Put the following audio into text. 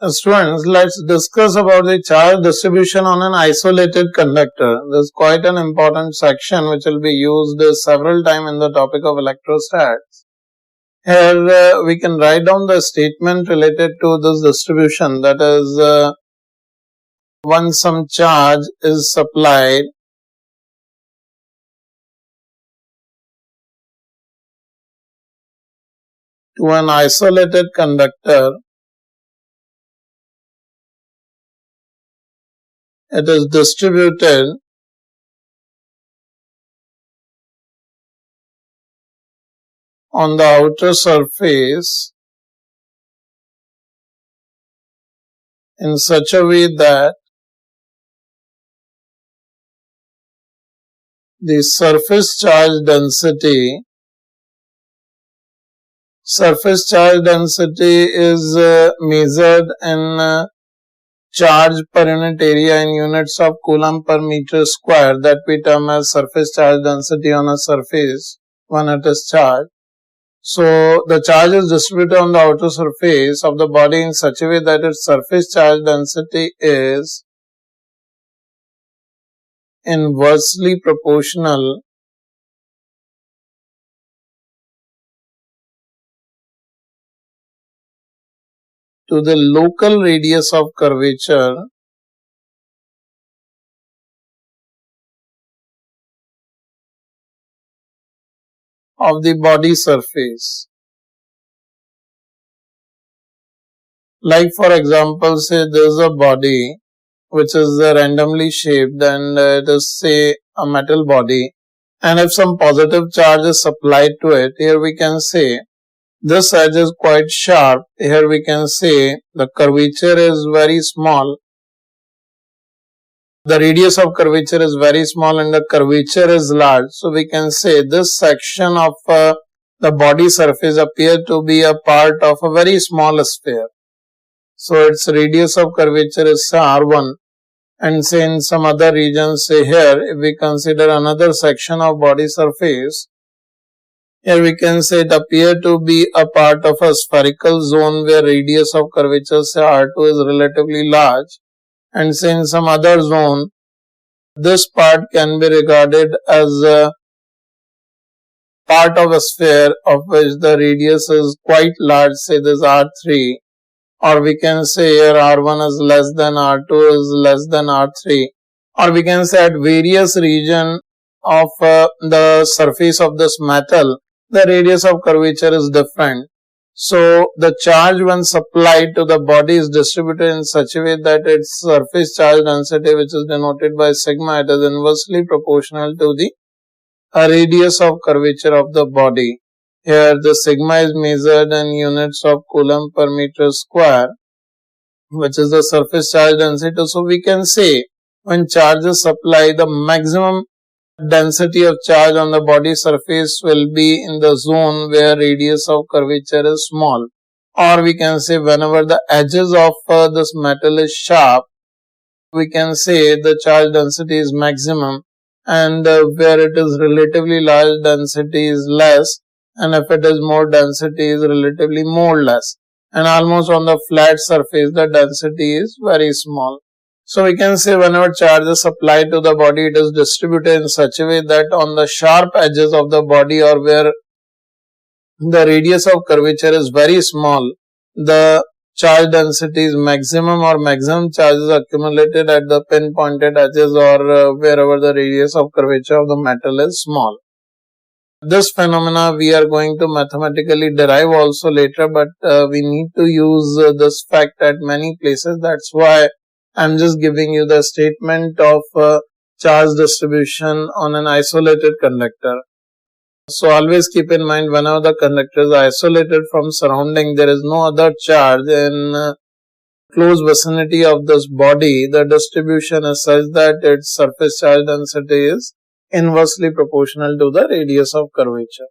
Students, let's discuss about the charge distribution on an isolated conductor. This is quite an important section which will be used several times in the topic of electrostats. Here we can write down the statement related to this distribution, that is, when some charge is supplied to an isolated conductor, it is distributed on the outer surface in such a way that the surface charge density is measured in charge per unit area in units of coulomb per meter square, that we term as surface charge density on a surface when it is charged. So the charge is distributed on the outer surface of the body in such a way that its surface charge density is inversely proportional to the local radius of curvature of the body surface. Like for example, say there is a body which is randomly shaped and it is say a metal body, and if some positive charge is supplied to it, here we can say this edge is quite sharp. Here we can say the curvature is very small. The radius of curvature is very small and the curvature is large. So we can say this section of the body surface appears to be a part of a very small sphere. So its radius of curvature is R1. And say in some other regions, say here, if we consider another section of body surface, here we can say it appears to be a part of a spherical zone where radius of curvature, say R2, is relatively large. And say in some other zone, this part can be regarded as a part of a sphere of which the radius is quite large, say this R3. Or we can say here R1 is less than R2 is less than R3. Or we can say at various regions of the surface of this metal, the radius of curvature is different. So the charge when supplied to the body is distributed in such a way that its surface charge density, which is denoted by sigma, it is inversely proportional to the radius of curvature of the body. Here the sigma is measured in units of coulomb per meter square, which is the surface charge density. So we can say when charge is supplied, the maximum density of charge on the body surface will be in the zone where radius of curvature is small. Or we can say whenever the edges of this metal is sharp, we can say the charge density is maximum, and where it is relatively large, density is less, and if it is more, density is relatively more less. And almost on the flat surface, the density is very small. So we can say whenever charge is applied to the body, it is distributed in such a way that on the sharp edges of the body or where the radius of curvature is very small, the charge density is maximum or maximum charge is accumulated at the pinpointed edges or wherever the radius of curvature of the metal is small. This phenomena we are going to mathematically derive also later, but we need to use this fact at many places. That's why I'm just giving you the statement of charge distribution on an isolated conductor. So always keep in mind, whenever the conductor is isolated from surrounding, there is no other charge in close vicinity of this body, the distribution is such that its surface charge density is inversely proportional to the radius of curvature.